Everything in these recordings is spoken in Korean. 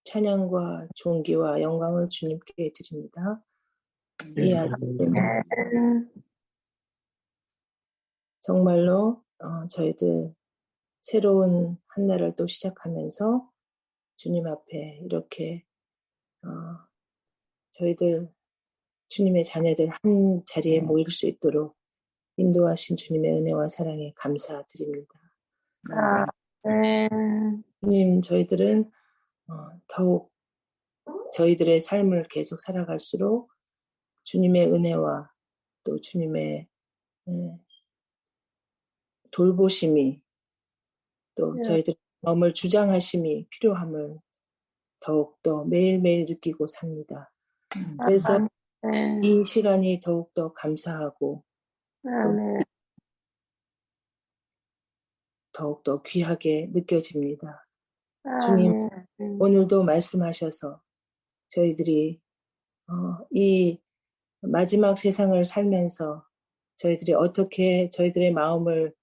찬양과 존귀와 영광을 주님께 드립니다. 이 아침 정말로 저희들 새로운 한 날을 또 시작하면서 주님 앞에 이렇게 저희들 주님의 자녀들 한 자리에 모일 수 있도록 인도하신 주님의 은혜와 사랑에 감사드립니다. 주님, 저희들은 더욱 저희들의 삶을 계속 살아갈수록 주님의 은혜와 또 주님의 돌보심이 또 저희들 마음을 주장하심이 필요함을 더욱더 매일매일 느끼고 삽니다. 그래서 이 시간이 더욱더 감사하고 또 더욱더 귀하게 느껴집니다. 주님, 오늘도 말씀하셔서 저희들이 이 마지막 세상을 살면서 저희들이 어떻게 저희들의 마음을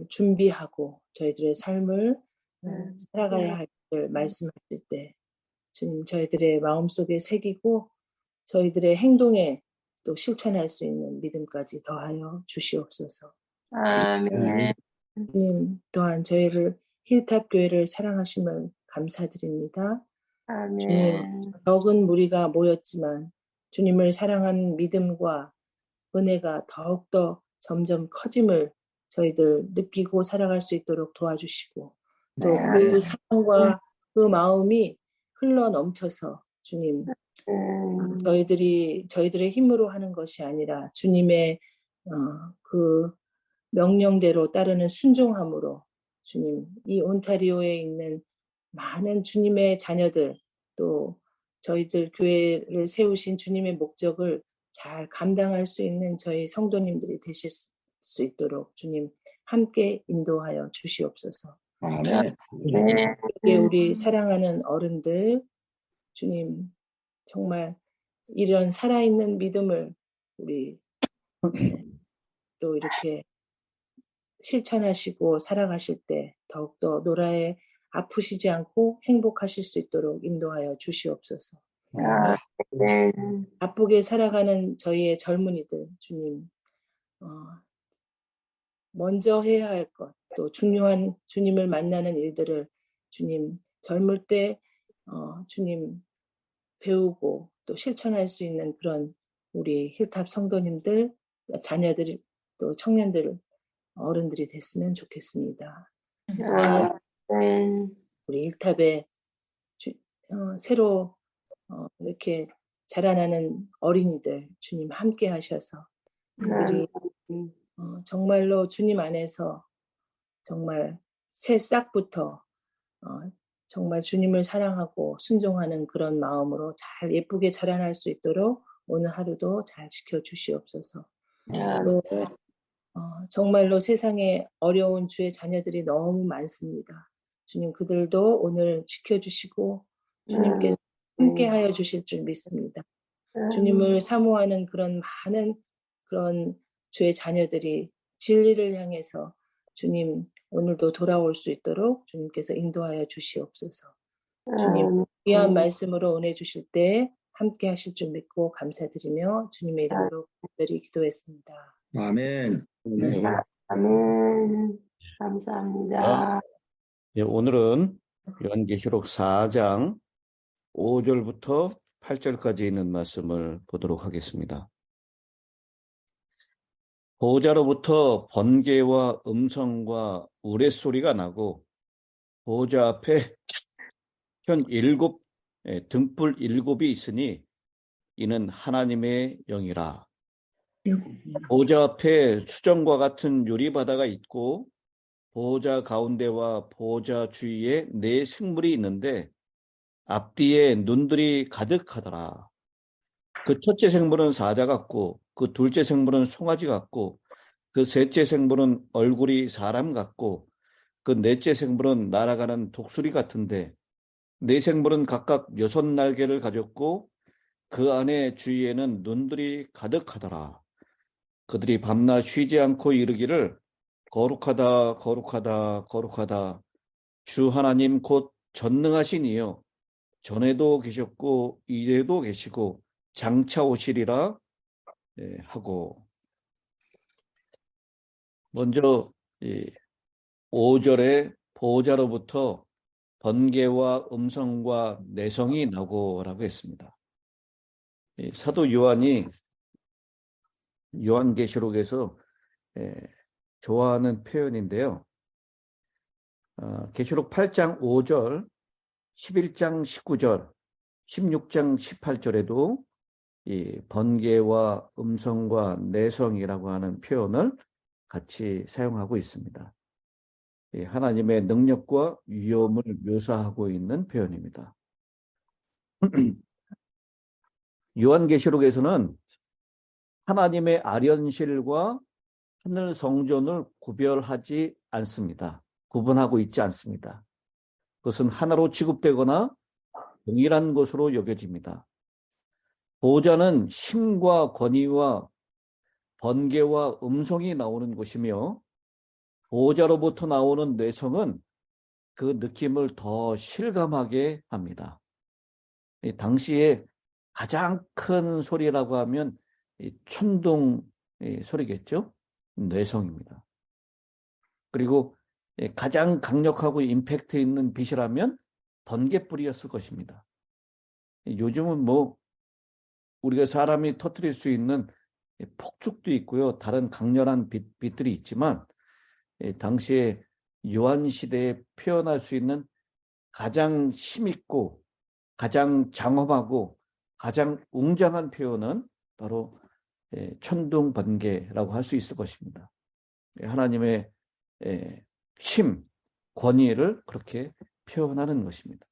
준비하고 저희들의 삶을 살아가야 할지를 말씀하실 때 주님 저희들의 마음속에 새기고 저희들의 행동에 또 실천할 수 있는 믿음까지 더하여 주시옵소서. 아멘. 주님 또한 저희를 힐탑 교회를 사랑하심을 감사드립니다. 아멘. 주님 적은 무리가 모였지만 주님을 사랑하는 믿음과 은혜가 더욱더 점점 커짐을 저희들 느끼고 살아갈 수 있도록 도와주시고 또 그 사랑과 그 마음이 흘러 넘쳐서 주님 저희들의 힘으로 하는 것이 아니라 주님의 그 명령대로 따르는 순종함으로 주님 이 온타리오에 있는 많은 주님의 자녀들 또 저희들 교회를 세우신 주님의 목적을 잘 감당할 수 있는 저희 성도님들이 되실 수 있도록 주님 함께 인도하여 주시옵소서. 우리 사랑하는 어른들 주님 정말 이런 살아있는 믿음을 우리 또 이렇게 실천하시고 살아가실 때 더욱더 노라에 아프시지 않고 행복하실 수 있도록 인도하여 주시옵소서. 바쁘게 살아가는 저희의 젊은이들 주님 먼저 해야 할 것, 또 중요한 주님을 만나는 일들을 주님 젊을 때 주님 배우고 또 실천할 수 있는 그런 우리 힐탑 성도님들, 자녀들, 또 청년들, 어른들이 됐으면 좋겠습니다. 우리 힐탑에 새로 이렇게 자라나는 어린이들 주님 함께 하셔서 그들이 정말로 주님 안에서 정말 새 싹부터 정말 주님을 사랑하고 순종하는 그런 마음으로 잘 예쁘게 자라날 수 있도록 오늘 하루도 잘 지켜주시옵소서. 또 정말로 세상에 어려운 주의 자녀들이 너무 많습니다. 주님 그들도 오늘 지켜주시고 주님께서 함께하여 주실 줄 믿습니다. 주님을 사모하는 그런 많은 그런 주의 자녀들이 진리를 향해서 주님 오늘도 돌아올 수 있도록 주님께서 인도하여 주시옵소서. 주님 귀한 말씀으로 은혜 주실 때 함께 하실 줄 믿고 감사드리며 주님의 이름으로 간절히 기도했습니다. 아멘. 아멘. 감사합니다. 예, 오늘은 요한계시록 4장 5절부터 8절까지 있는 말씀을 보도록 하겠습니다. 보호자로부터 번개와 음성과 우레소리가 나고 보호자 앞에 현 등불 7이 있으니 이는 하나님의 영이라. 보호자 앞에 수정과 같은 유리바다가 있고 보호자 가운데와 보호자 주위에 4 생물이 있는데 앞뒤에 눈들이 가득하더라. 그 첫째 생물은 사자 같고 그 둘째 생물은 송아지 같고 그 셋째 생물은 얼굴이 사람 같고 그 넷째 생물은 날아가는 독수리 같은데 4 생물은 각각 6 날개를 가졌고 그 안에 주위에는 눈들이 가득하더라. 그들이 밤낮 쉬지 않고 이르기를 거룩하다 거룩하다 거룩하다 주 하나님 곧 전능하신 이여 전에도 계셨고 이래도 계시고 장차 오시리라 하고, 먼저 5절에 보호자로부터 번개와 음성과 내성이 나고라고 했습니다. 사도 요한이 요한계시록에서 좋아하는 표현인데요. 계시록 8장 5절, 11장 19절, 16장 18절에도 이 번개와 음성과 내성이라고 하는 표현을 같이 사용하고 있습니다. 하나님의 능력과 위엄을 묘사하고 있는 표현입니다. 요한계시록에서는 하나님의 아련실과 하늘 성전을 구별하지 않습니다. 구분하고 있지 않습니다. 그것은 하나로 취급되거나 동일한 것으로 여겨집니다. 보호자는 힘과 권위와 번개와 음성이 나오는 곳이며, 보호자로부터 나오는 내성은 그 느낌을 더 실감하게 합니다. 당시에 가장 큰 소리라고 하면 천둥 소리겠죠. 내성입니다. 그리고 가장 강력하고 임팩트 있는 빛이라면 번개불이었을 것입니다. 요즘은 뭐 우리가 사람이 터뜨릴 수 있는 폭죽도 있고요, 다른 강렬한 빛들이 있지만, 당시에 요한 시대에 표현할 수 있는 가장 힘있고 가장 장엄하고 가장 웅장한 표현은 바로 천둥 번개라고 할 수 있을 것입니다. 하나님의 힘, 권위를 그렇게 표현하는 것입니다.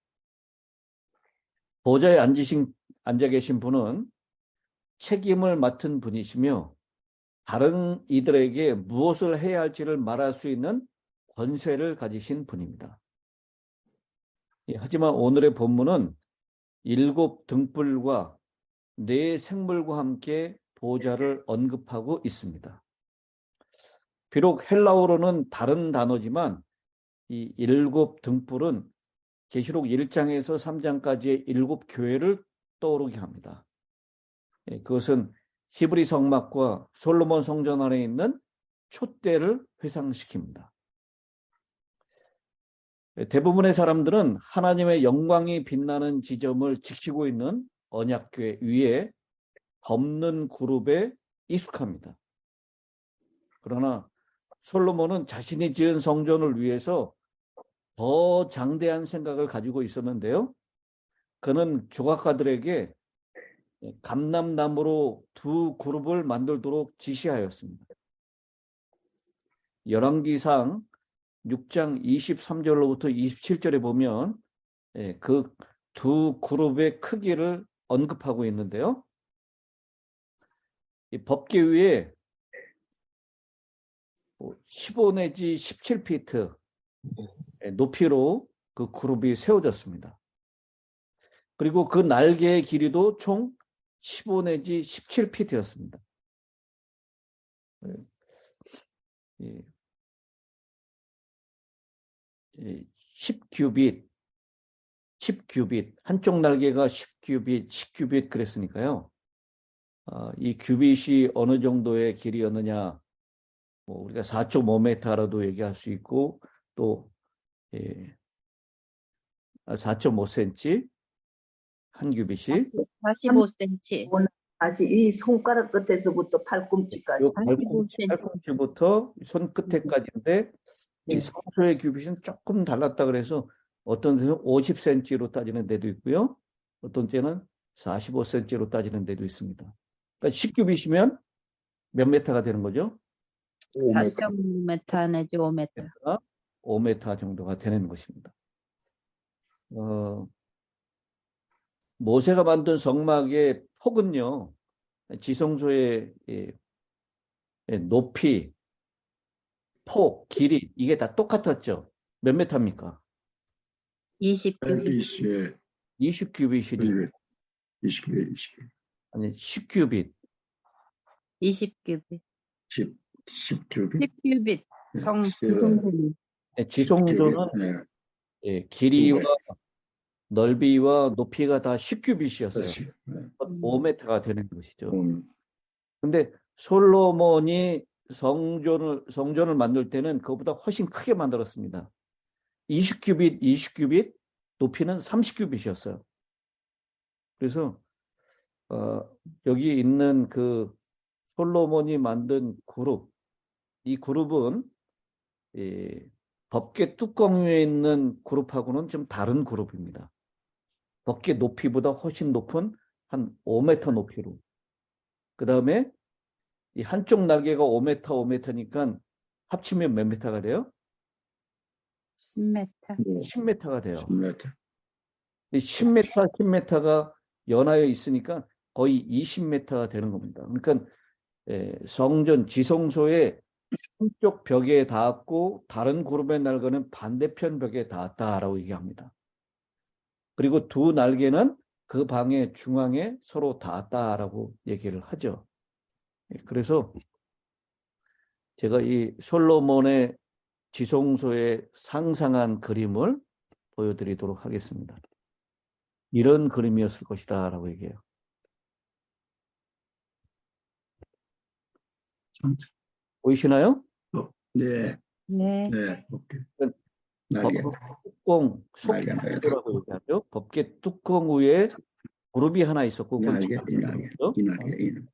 보좌에 앉아 계신 분은 책임을 맡은 분이시며, 다른 이들에게 무엇을 해야 할지를 말할 수 있는 권세를 가지신 분입니다. 하지만 오늘의 본문은 7 등불과 4 생물과 함께 보좌를 언급하고 있습니다. 비록 헬라어로는 다른 단어지만 이 7 등불은 계시록 1장에서 3장까지의 7 교회를 떠오르게 합니다. 그것은 히브리 성막과 솔로몬 성전 안에 있는 촛대를 회상시킵니다. 대부분의 사람들은 하나님의 영광이 빛나는 지점을 지키고 있는 언약궤 위에 덮는 그룹에 익숙합니다. 그러나 솔로몬은 자신이 지은 성전을 위해서 더 장대한 생각을 가지고 있었는데요. 그는 조각가들에게 감람나무로 2 그룹을 만들도록 지시하였습니다. 열왕기상 6장 23절로부터 27절에 보면 그 2 그룹의 크기를 언급하고 있는데요. 이 법궤 위에 15 내지 17피트 높이로 그 그룹이 세워졌습니다. 그리고 그 날개의 길이도 총 15 내지 17피트였습니다. 10규빗, 10규빗, 한쪽 날개가 10규빗, 10규빗 그랬으니까요. 이 규빗이 어느 정도의 길이였느냐, 우리가 4.5m라도 얘기할 수 있고, 또 4.5cm 한 규빗이 45cm. 아직 이 손가락 끝에서부터 팔꿈치까지. 요 팔꿈치부터 손끝에까지인데 이 성소의 규빗은 조금 달랐다 그래서 어떤 데는 50cm로 따지는 데도 있고요. 어떤 때는 45cm로 따지는 데도 있습니다. 그러니까 10규빗이면 몇 메타가 되는 거죠? 4.5m 내지 5m. 5m 정도가 되는 것입니다. 모세가 만든 성막의 폭은요, 지성소의 높이, 폭, 길이 이게 다 똑같았죠. 몇 메타입니까? 20규빗. 20규빗이니까 20규빗. 아니 10규빗. 20규빗. 10규빗. 10규빗. 지성소는 지성소는 길이와 넓이와 높이가 다 10규빗이었어요. 그렇지. 네. 5m가 되는 것이죠. 음. 근데 솔로몬이 성전을 만들 때는 그것보다 훨씬 크게 만들었습니다. 20규빗, 높이는 30규빗이었어요. 그래서 여기 있는 그 솔로몬이 만든 그룹, 이 그룹은 법궤 뚜껑 위에 있는 그룹하고는 좀 다른 그룹입니다. 법궤 높이보다 훨씬 높은 한 5m 높이로. 그 다음에 이 한쪽 날개가 5m니까 합치면 몇 m가 돼요? 10m. 10m가 돼요. 10m. 이 10m가 연하여 있으니까 거의 20m가 되는 겁니다. 그러니까 성전 지성소의 한쪽 벽에 닿았고 다른 그룹의 날개는 반대편 벽에 닿았다라고 얘기합니다. 그리고 두 날개는 그 방의 중앙에 서로 닿았다라고 얘기를 하죠. 그래서 제가 이 솔로몬의 지성소의 상상한 그림을 보여드리도록 하겠습니다. 이런 그림이었을 것이다 라고 얘기해요. 보이시나요? 네. 네. 네. 오케이. 그 날개. 뚜껑, 날개, 속도라고 얘기하죠. 법궤 뚜껑 위에 그룹이 하나 있었고, 이 날개.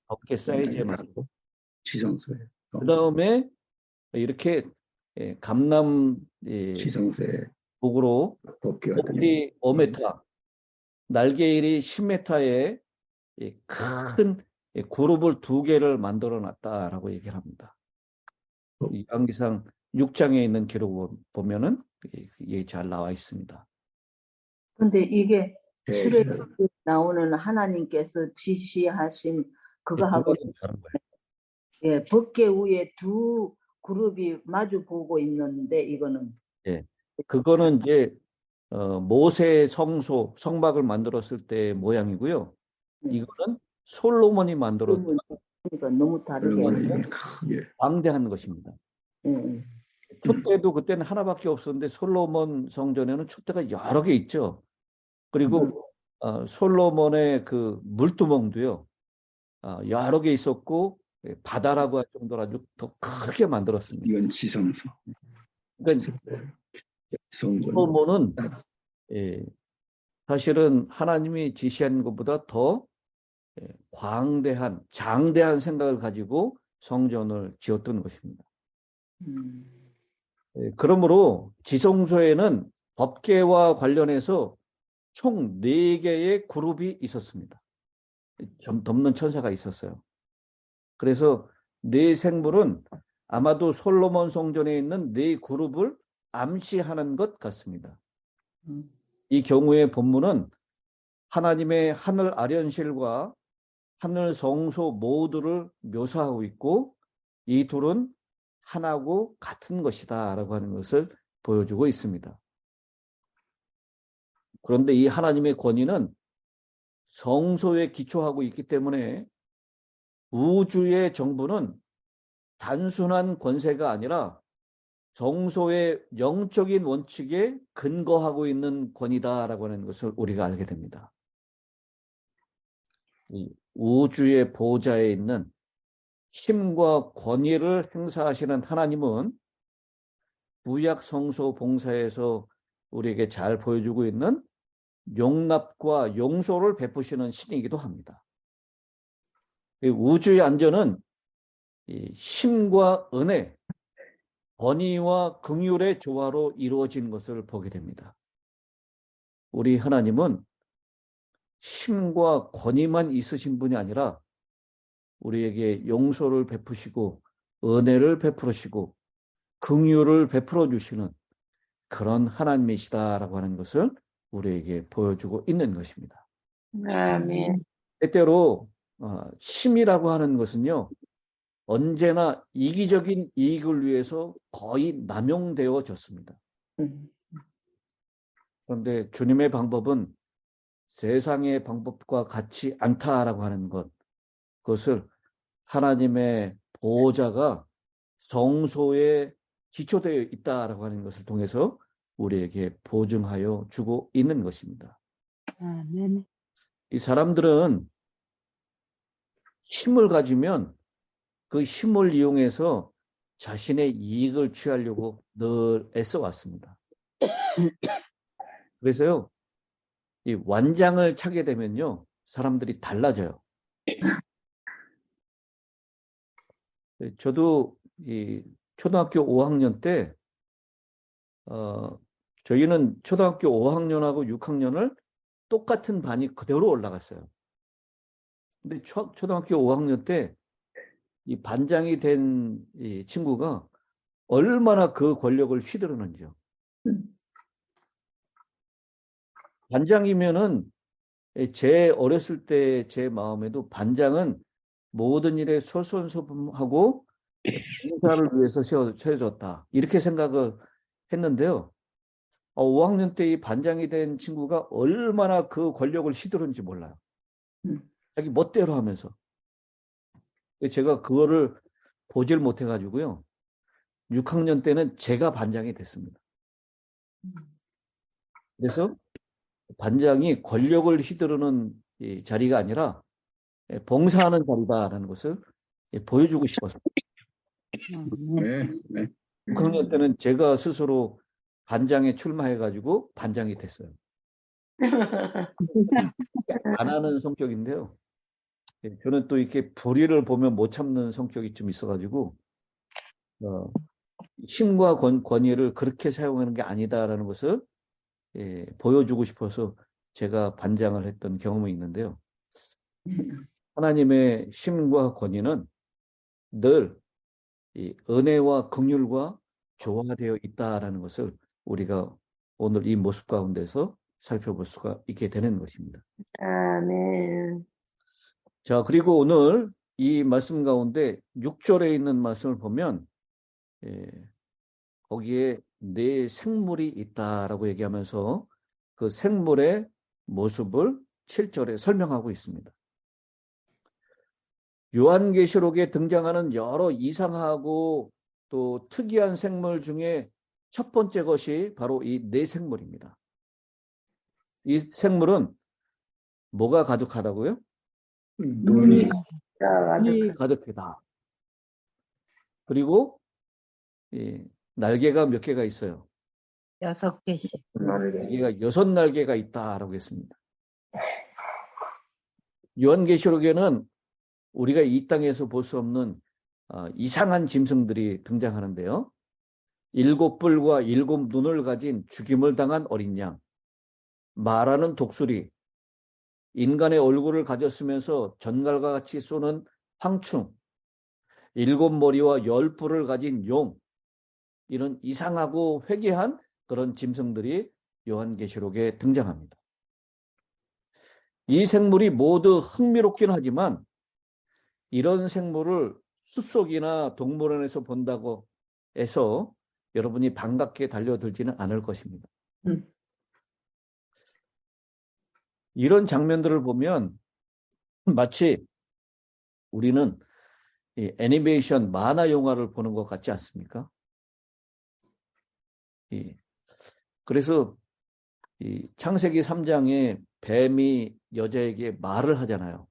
법궤 사이즈에 맞고. 지성소에. 그 다음에 이렇게 감남 지성소에 북으로 법궤가 높이 5m, 날개일이 10m의 큰 그룹을 두 개를 만들어 놨다라고 얘기를 합니다. 이 양기상 6장에 있는 기록을 보면은 이게 잘 나와 있습니다. 근데 이게 네. 출애굽에 나오는 하나님께서 지시하신 그거하고 그거는 다른 거예요. 예, 법궤 위에 두 그룹이 마주 보고 있는데 이거는 그거는 이제 모세 성막을 만들었을 때 모양이고요. 이거는 솔로몬이 만들었던 그러니까 너무 다르게 크게. 방대한 것입니다. 촛대도 그때는 하나밖에 없었는데 솔로몬 성전에는 촛대가 여러 개 있죠. 그리고 솔로몬의 그 물두멍도요. 여러 개 있었고 바다라고 할 정도로 아주 더 크게 만들었습니다. 이건 지성소. 그러니까 성전. 솔로몬은 사실은 하나님이 지시한 것보다 더 광대한 장대한 생각을 가지고 성전을 지었던 것입니다. 그러므로 지성소에는 법궤와 관련해서 총 4개의 그룹이 있었습니다. 덮는 천사가 있었어요. 그래서 4생물은 아마도 솔로몬 성전에 있는 4그룹을 암시하는 것 같습니다. 이 경우의 본문은 하나님의 하늘 아련실과 하늘 성소 모두를 묘사하고 있고 이 둘은 하나고 같은 것이다 라고 하는 것을 보여주고 있습니다. 그런데 이 하나님의 권위는 성소에 기초하고 있기 때문에 우주의 정부는 단순한 권세가 아니라 성소의 영적인 원칙에 근거하고 있는 권위다라고 하는 것을 우리가 알게 됩니다. 이 우주의 보좌에 있는 힘과 권위를 행사하시는 하나님은 구약 성소 봉사에서 우리에게 잘 보여주고 있는 용납과 용서를 베푸시는 신이기도 합니다. 우주의 안전은 힘과 은혜, 권위와 긍휼의 조화로 이루어진 것을 보게 됩니다. 우리 하나님은 힘과 권위만 있으신 분이 아니라 우리에게 용서를 베푸시고 은혜를 베풀으시고 긍휼을 베풀어 주시는 그런 하나님이시다라고 하는 것을 우리에게 보여주고 있는 것입니다. 아멘. 때때로 힘이라고 하는 것은요, 언제나 이기적인 이익을 위해서 거의 남용되어졌습니다. 그런데 주님의 방법은 세상의 방법과 같지 않다라고 하는 것, 그것을 하나님의 보호자가 성소에 기초되어 있다라고 하는 것을 통해서 우리에게 보증하여 주고 있는 것입니다. 아멘. 이 사람들은 힘을 가지면 그 힘을 이용해서 자신의 이익을 취하려고 늘 애써 왔습니다. 그래서요, 이 완장을 차게 되면요, 사람들이 달라져요. 저도 이 초등학교 5학년 때, 저희는 초등학교 5학년하고 6학년을 똑같은 반이 그대로 올라갔어요. 근데 초등학교 5학년 때 이 반장이 된 이 친구가 얼마나 그 권력을 휘두르는지요. 반장이면은 제 어렸을 때 제 마음에도 반장은 모든 일에 솔선수범하고 봉사를 위해서 세워졌다. 이렇게 생각을 했는데요. 5학년 때 이 반장이 된 친구가 얼마나 그 권력을 휘두르는지 몰라요. 자기 멋대로 하면서. 제가 그거를 보질 못해가지고요. 6학년 때는 제가 반장이 됐습니다. 그래서 반장이 권력을 휘두르는 이 자리가 아니라 봉사하는 자리다라는 것을 보여주고 싶어서. 네, 네. 6학년 때는 제가 스스로 반장에 출마해가지고 반장이 됐어요. 안 하는 성격인데요. 저는 또 이렇게 불의를 보면 못 참는 성격이 좀 있어가지고, 힘과 권위를 그렇게 사용하는 게 아니다라는 것을 보여주고 싶어서 제가 반장을 했던 경험이 있는데요. 하나님의 힘과 권위는 늘 이 은혜와 긍휼과 조화되어 있다라는 것을 우리가 오늘 이 모습 가운데서 살펴볼 수가 있게 되는 것입니다. 아멘. 자, 그리고 오늘 이 말씀 가운데 6절에 있는 말씀을 보면 거기에 내 생물이 있다라고 얘기하면서 그 생물의 모습을 7절에 설명하고 있습니다. 요한계시록에 등장하는 여러 이상하고 또 특이한 생물 중에 첫 번째 것이 바로 이 내 생물입니다. 이 생물은 뭐가 가득하다고요? 눈이 눈이 가득하다. 그리고 날개가 몇 개가 있어요? 6개씩. 날개가 6날개가 있다라고 했습니다. 요한계시록에는 우리가 이 땅에서 볼 수 없는 이상한 짐승들이 등장하는데요. 7뿔과 7눈을 가진 죽임을 당한 어린 양, 말하는 독수리, 인간의 얼굴을 가졌으면서 전갈과 같이 쏘는 황충, 7머리와 10뿔을 가진 용, 이런 이상하고 회개한 그런 짐승들이 요한계시록에 등장합니다. 이 생물이 모두 흥미롭긴 하지만 이런 생물을 숲속이나 동물원에서 본다고 해서 여러분이 반갑게 달려들지는 않을 것입니다. 이런 장면들을 보면 마치 우리는 이 애니메이션 만화 영화를 보는 것 같지 않습니까? 그래서 이 창세기 3장에 뱀이 여자에게 말을 하잖아요.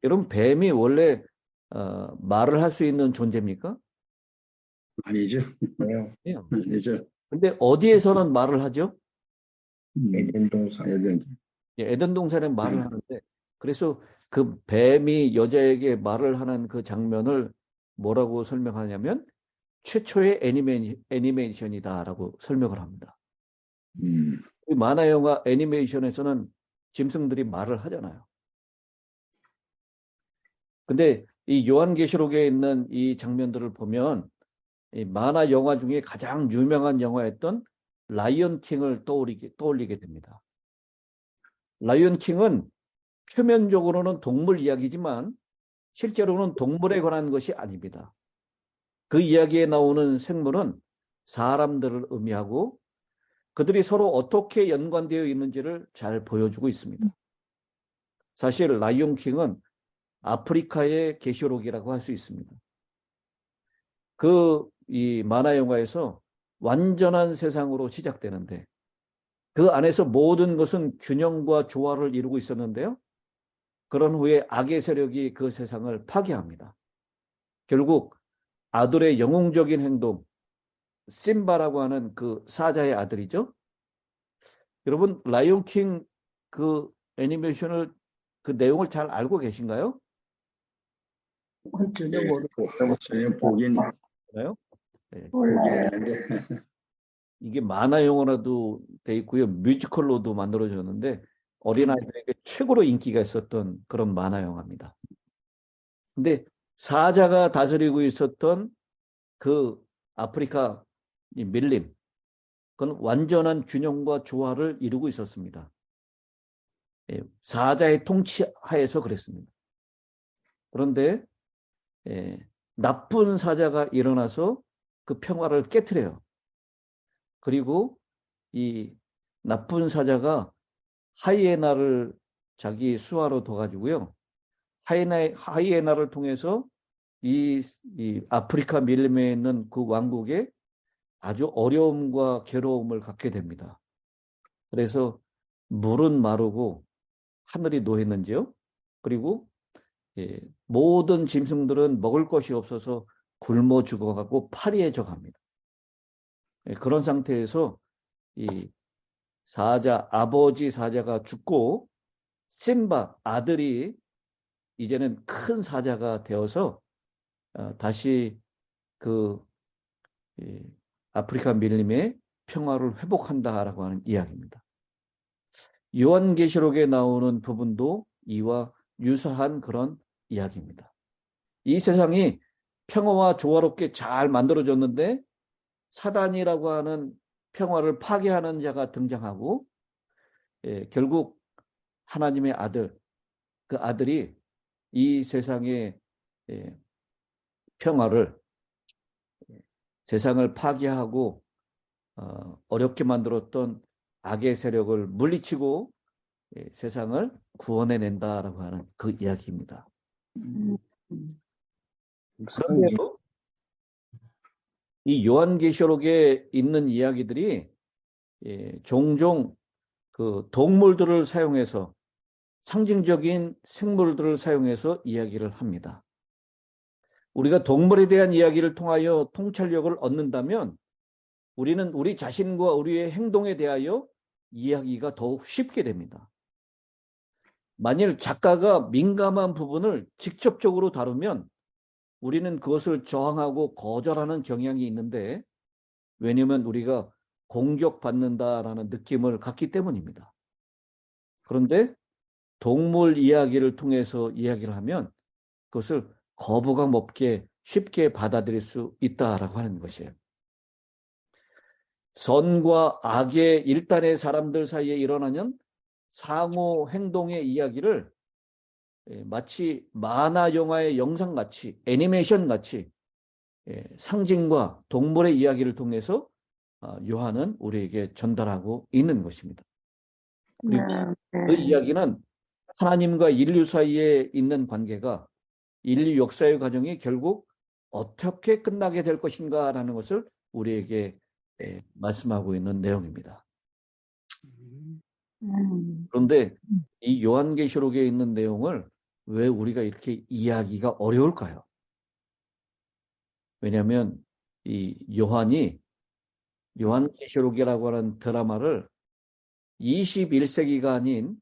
여러분, 뱀이 원래 말을 할 수 있는 존재입니까? 아니죠. 아니요. 아니죠. 근데 어디에서는 말을 하죠? 에덴 동산. 에덴 동산에 말을 하는데, 그래서 그 뱀이 여자에게 말을 하는 그 장면을 뭐라고 설명하냐면 최초의 애니메이션이다라고 설명을 합니다. 이 만화 영화 애니메이션에서는 짐승들이 말을 하잖아요. 근데 이 요한계시록에 있는 이 장면들을 보면 이 만화 영화 중에 가장 유명한 영화였던 라이언 킹을 떠올리게 됩니다. 라이언 킹은 표면적으로는 동물 이야기지만 실제로는 동물에 관한 것이 아닙니다. 그 이야기에 나오는 생물은 사람들을 의미하고 그들이 서로 어떻게 연관되어 있는지를 잘 보여주고 있습니다. 사실 라이온 킹은 아프리카의 계시록이라고 할 수 있습니다. 이 만화 영화에서 완전한 세상으로 시작되는데 그 안에서 모든 것은 균형과 조화를 이루고 있었는데요. 그런 후에 악의 세력이 그 세상을 파괴합니다. 결국 아들의 영웅적인 행동, 심바라고 하는 그 사자의 아들이죠. 여러분, 라이온킹 그 애니메이션을 그 내용을 잘 알고 계신가요? 전혀 예, 모르고. 전혀 보긴 몰라요? 네. 몰라요. 했는데 이게 만화 영화로도 돼 있고요. 뮤지컬로도 만들어졌는데 어린아이들에게 최고로 인기가 있었던 그런 만화 영화입니다. 근데 사자가 다스리고 있었던 그 아프리카 이 밀림, 그건 완전한 균형과 조화를 이루고 있었습니다. 예, 사자의 통치하에서 그랬습니다. 그런데 나쁜 사자가 일어나서 그 평화를 깨트려요. 그리고 이 나쁜 사자가 하이에나를 자기 수하로 둬가지고요. 하이에나를 통해서 이 아프리카 밀림에 있는 그 왕국에 아주 어려움과 괴로움을 갖게 됩니다. 그래서 물은 마르고 하늘이 노했는지요. 그리고 모든 짐승들은 먹을 것이 없어서 굶어 죽어가고 파리해져 갑니다. 그런 상태에서 이 아버지 사자가 죽고 심바 아들이 이제는 큰 사자가 되어서 다시 그 아프리카 밀림의 평화를 회복한다라고 하는 이야기입니다. 요한계시록에 나오는 부분도 이와 유사한 그런 이야기입니다. 이 세상이 평화와 조화롭게 잘 만들어졌는데 사단이라고 하는 평화를 파괴하는 자가 등장하고 결국 하나님의 아들, 그 아들이 이 세상의 평화를 세상을 파괴하고 어렵게 만들었던 악의 세력을 물리치고 세상을 구원해낸다라고 하는 그 이야기입니다. 그런데도 이 요한계시록에 있는 이야기들이 종종 그 동물들을 사용해서 상징적인 생물들을 사용해서 이야기를 합니다. 우리가 동물에 대한 이야기를 통하여 통찰력을 얻는다면 우리는 우리 자신과 우리의 행동에 대하여 이야기가 더욱 쉽게 됩니다. 만일 작가가 민감한 부분을 직접적으로 다루면 우리는 그것을 저항하고 거절하는 경향이 있는데 왜냐하면 우리가 공격받는다라는 느낌을 갖기 때문입니다. 그런데 동물 이야기를 통해서 이야기를 하면 그것을 거부감 없게 쉽게 받아들일 수 있다라고 하는 것이에요. 선과 악의 일단의 사람들 사이에 일어나는 상호 행동의 이야기를 마치 만화 영화의 영상같이 애니메이션같이 상징과 동물의 이야기를 통해서 요한은 우리에게 전달하고 있는 것입니다. 그리고 그 이야기는 하나님과 인류 사이에 있는 관계가 인류 역사의 과정이 결국 어떻게 끝나게 될 것인가라는 것을 우리에게 말씀하고 있는 내용입니다. 그런데 이 요한계시록에 있는 내용을 왜 우리가 이렇게 이해하기가 어려울까요? 왜냐하면 이 요한계시록이라고 하는 드라마를 21세기가 아닌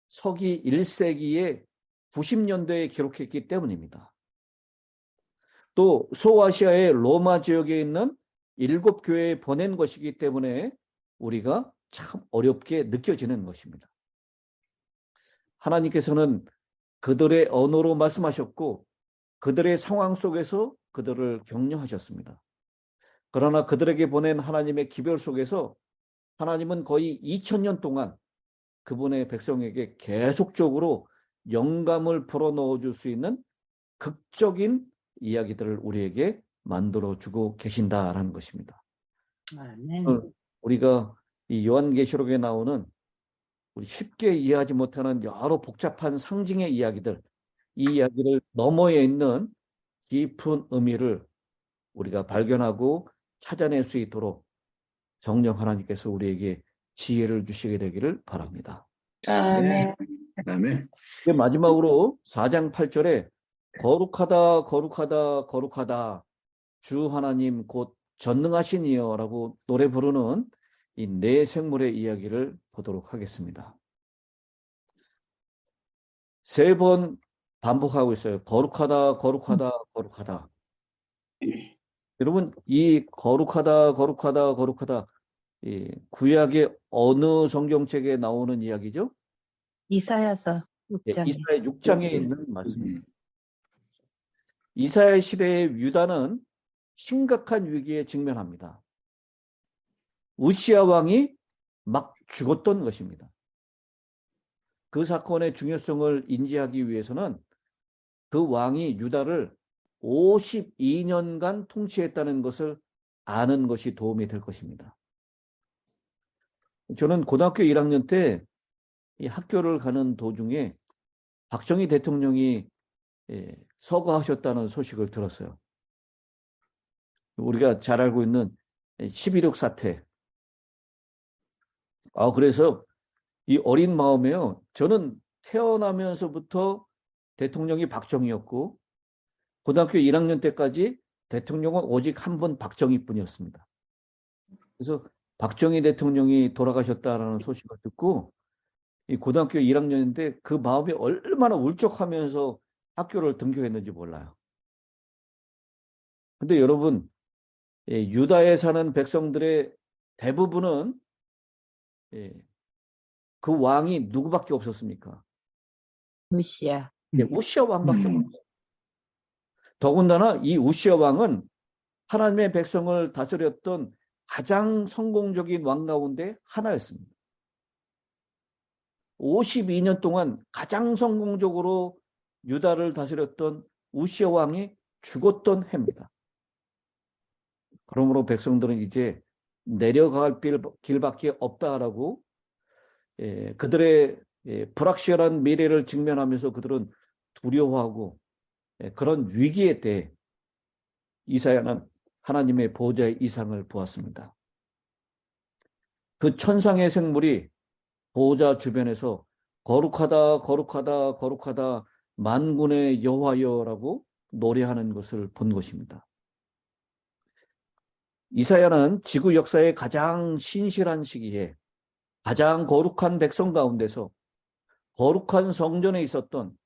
서기 1세기의 90년대에 기록했기 때문입니다. 또 소아시아의 로마 지역에 있는 7교회에 보낸 것이기 때문에 우리가 참 어렵게 느껴지는 것입니다. 하나님께서는 그들의 언어로 말씀하셨고 그들의 상황 속에서 그들을 격려하셨습니다. 그러나 그들에게 보낸 하나님의 기별 속에서 하나님은 거의 2000년 동안 그분의 백성에게 계속적으로 영감을 불어넣어 줄 수 있는 극적인 이야기들을 우리에게 만들어주고 계신다라는 것입니다. 아멘. 우리가 이 요한계시록에 나오는 우리 쉽게 이해하지 못하는 여러 복잡한 상징의 이야기들, 이 이야기를 너머에 있는 깊은 의미를 우리가 발견하고 찾아낼 수 있도록 성령 하나님께서 우리에게 지혜를 주시게 되기를 바랍니다. 아멘. 아멘. 이제 마지막으로 4장 8절에 거룩하다 거룩하다 거룩하다 주 하나님 곧 전능하신 이여라고 노래 부르는 이 네 생물의 이야기를 보도록 하겠습니다. 3번 반복하고 있어요. 거룩하다 거룩하다 거룩하다. 여러분, 이 거룩하다 거룩하다 거룩하다 이 구약의 어느 성경책에 나오는 이야기죠? 이사야서 예, 6장에. 이사야 6장에 있는 말씀입니다. 이사야 시대의 유다는 심각한 위기에 직면합니다. 우시야 왕이 막 죽었던 것입니다. 그 사건의 중요성을 인지하기 위해서는 그 왕이 유다를 52년간 통치했다는 것을 아는 것이 도움이 될 것입니다. 저는 고등학교 1학년 때 이 학교를 가는 도중에 박정희 대통령이 서거하셨다는 소식을 들었어요. 우리가 잘 알고 있는 11.6 사태. 그래서 이 어린 마음에요. 저는 태어나면서부터 대통령이 박정희였고 고등학교 1학년 때까지 대통령은 오직 한 번 박정희뿐이었습니다. 그래서 박정희 대통령이 돌아가셨다는 소식을 듣고 이 고등학교 1학년인데 그 마음이 얼마나 울적하면서 학교를 등교했는지 몰라요. 근데 여러분, 유다에 사는 백성들의 대부분은 그 왕이 누구밖에 없었습니까? 우시야. 우시야 왕밖에 없어요. 더군다나 이 우시야 왕은 하나님의 백성을 다스렸던 가장 성공적인 왕 가운데 하나였습니다. 52년 동안 가장 성공적으로 유다를 다스렸던 우시야 왕이 죽었던 해입니다. 그러므로 백성들은 이제 내려갈 길밖에 없다라고 그들의 불확실한 미래를 직면하면서 그들은 두려워하고 그런 위기에 대해 이사야는 하나님의 보호자의 이상을 보았습니다. 그 천상의 생물이 보호자 주변에서 거룩하다 거룩하다 거룩하다 만군의 여호와여라고 노래하는 것을 본 것입니다. 이사야는 지구 역사의 가장 신실한 시기에 가장 거룩한 백성 가운데서 거룩한 성전에 있었던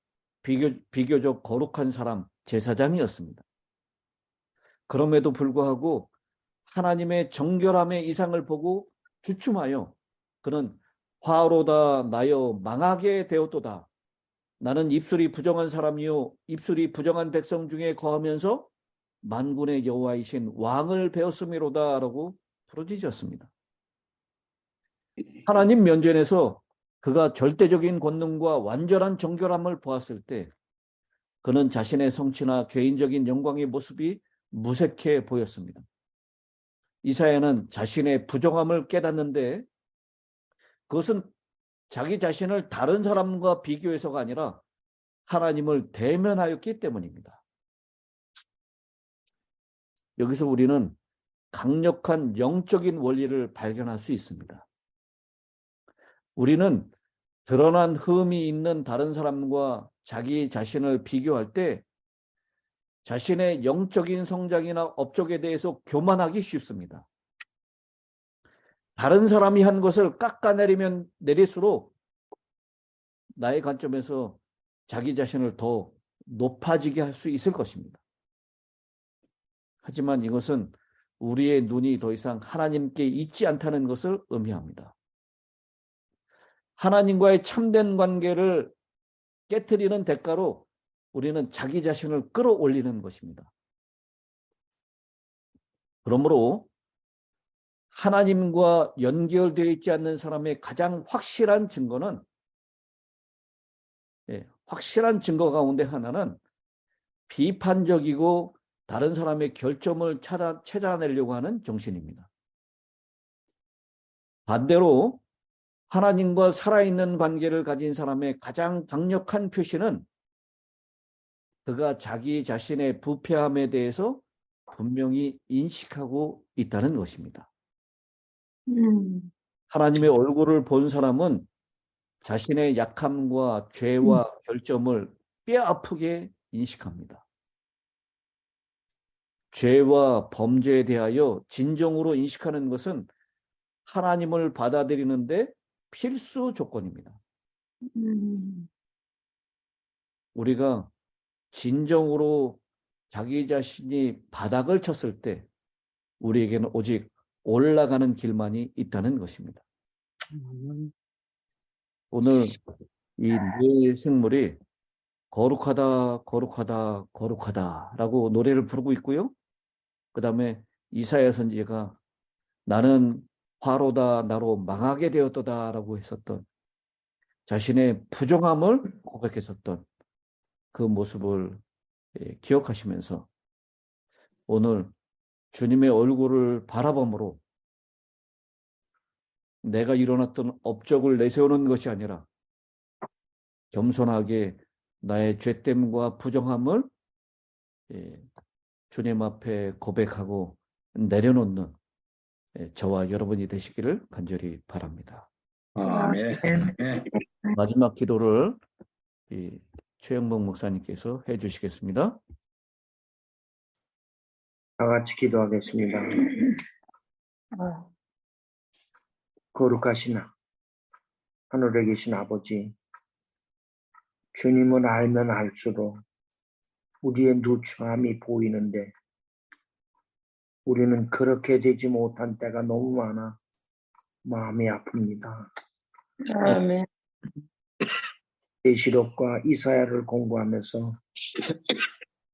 비교적 거룩한 사람, 제사장이었습니다. 그럼에도 불구하고 하나님의 정결함의 이상을 보고 주춤하여 그는 화로다 나여 망하게 되었도다. 나는 입술이 부정한 사람이요 입술이 부정한 백성 중에 거하면서 만군의 여호와이신 왕을 배웠음이로다 라고 부르짖었습니다. 하나님 면전에서 그가 절대적인 권능과 완전한 정결함을 보았을 때 그는 자신의 성취나 개인적인 영광의 모습이 무색해 보였습니다. 이사야는 자신의 부정함을 깨닫는데 그것은 자기 자신을 다른 사람과 비교해서가 아니라 하나님을 대면하였기 때문입니다. 여기서 우리는 강력한 영적인 원리를 발견할 수 있습니다. 우리는 드러난 흠이 있는 다른 사람과 자기 자신을 비교할 때 자신의 영적인 성장이나 업적에 대해서 교만하기 쉽습니다. 다른 사람이 한 것을 깎아내리면 내릴수록 나의 관점에서 자기 자신을 더 높아지게 할 수 있을 것입니다. 하지만 이것은 우리의 눈이 더 이상 하나님께 있지 않다는 것을 의미합니다. 하나님과의 참된 관계를 깨트리는 대가로 우리는 자기 자신을 끌어올리는 것입니다. 그러므로 하나님과 연결되어 있지 않는 사람의 가장 확실한 증거는 확실한 증거 가운데 하나는 비판적이고 다른 사람의 결점을 찾아내려고 하는 정신입니다. 반대로 하나님과 살아있는 관계를 가진 사람의 가장 강력한 표시는 그가 자기 자신의 부패함에 대해서 분명히 인식하고 있다는 것입니다. 하나님의 얼굴을 본 사람은 자신의 약함과 죄와 결점을 뼈아프게 인식합니다. 죄와 범죄에 대하여 진정으로 인식하는 것은 하나님을 받아들이는데 필수 조건입니다. 우리가 진정으로 자기 자신이 바닥을 쳤을 때 우리에게는 오직 올라가는 길만이 있다는 것입니다. 오늘 이 네 생물이 거룩하다, 거룩하다, 거룩하다라고 노래를 부르고 있고요. 그 다음에 이사야 선지자가 나는 화로다, 나로 망하게 되었도다라고 했었던 자신의 부정함을 고백했었던 그 모습을 기억하시면서 오늘 주님의 얼굴을 바라봄으로 내가 일어났던 업적을 내세우는 것이 아니라 겸손하게 나의 죄됨과 부정함을 주님 앞에 고백하고 내려놓는 저와 여러분이 되시기를 간절히 바랍니다. 아멘. 아멘. 마지막 기도를 최영복 목사님께서 해주시겠습니다. 다 같이 기도하겠습니다. 거룩하시나 하늘에 계신 아버지, 주님을 알면 알수록 우리의 누추함이 보이는데 우리는 그렇게 되지 못한 때가 너무 많아 마음이 아픕니다. 아멘. 계시록과 이사야를 공부하면서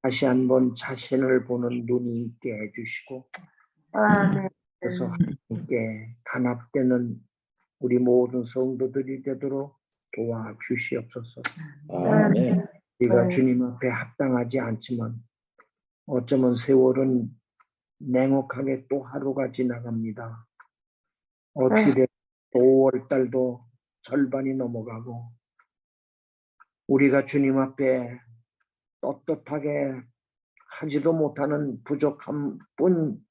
다시 한번 자신을 보는 눈이 있게 해주시고 그래서 하나님께 단합되는 우리 모든 성도들이 되도록 도와주시옵소서. 아멘. 우리가 주님 앞에 합당하지 않지만 어쩌면 세월은 냉혹하게 또 하루가 지나갑니다. 어떻게 되면 5월달도 절반이 넘어가고 우리가 주님 앞에 떳떳하게 하지도 못하는 부족함뿐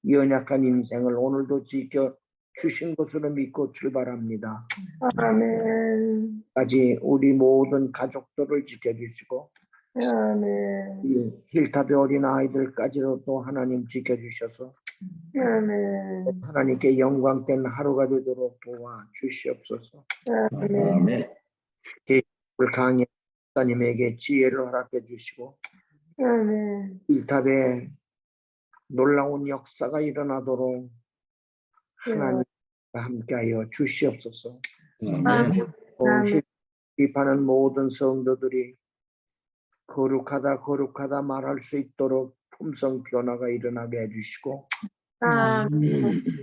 연약한 인생을 오늘도 지켜 주신 것으로 믿고 출발합니다. 아멘. 까지 우리 모든 가족들을 지켜주시고 아멘. 이 힐탑의 어린 아이들까지도 하나님 지켜주셔서 아멘. 하나님께 영광된 하루가 되도록 도와주시옵소서. 아멘. 우리 강의 목사님에게 지혜를 허락해 주시고 아멘. 힐탑에 놀라운 역사가 일어나도록 하나님과 함께하여 주시옵소서. 아멘. 비판하는 모든 성도들이 거룩하다 거룩하다 말할 수 있도록 품성 변화가 일어나게 해주시고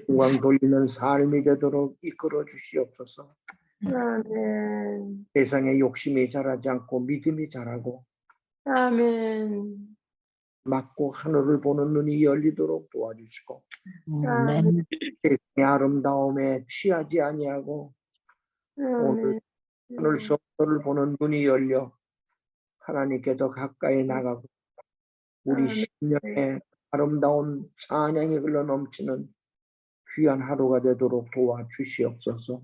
영광 돌리는 삶이 되도록 이끌어 주시옵소서. 아멘. 세상에 욕심이 자라지 않고 믿음이 자라고 아멘. 맞고 하늘을 보는 눈이 열리도록 도와주시고 아멘. 세상의 아름다움에 취하지 아니하고 오늘 하늘 속도를 보는 눈이 열려 하나님께 더 가까이 나가고 우리 심령에 아름다운 찬양이 흘러넘치는 귀한 하루가 되도록 도와주시옵소서.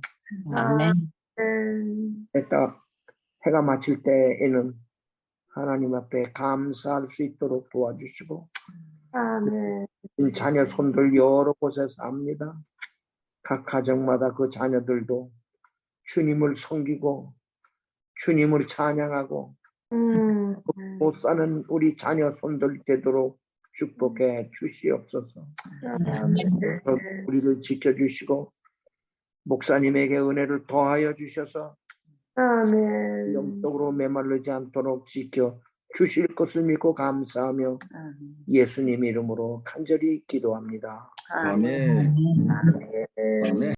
아멘. 해가 마칠 때에는 하나님 앞에 감사할 수 있도록 도와주시고 아멘. 자녀 손들 여러 곳에서 합니다. 각 가정마다 그 자녀들도 주님을 섬기고 주님을 찬양하고 못 사는 우리 자녀 손들 되도록 축복해 주시옵소서. 우리를 지켜주시고 목사님에게 은혜를 더하여 주셔서 아멘. 영적으로 메말르지 않도록 지켜 주실 것을 믿고 감사하며 예수님 이름으로 간절히 기도합니다. 아멘. 아멘.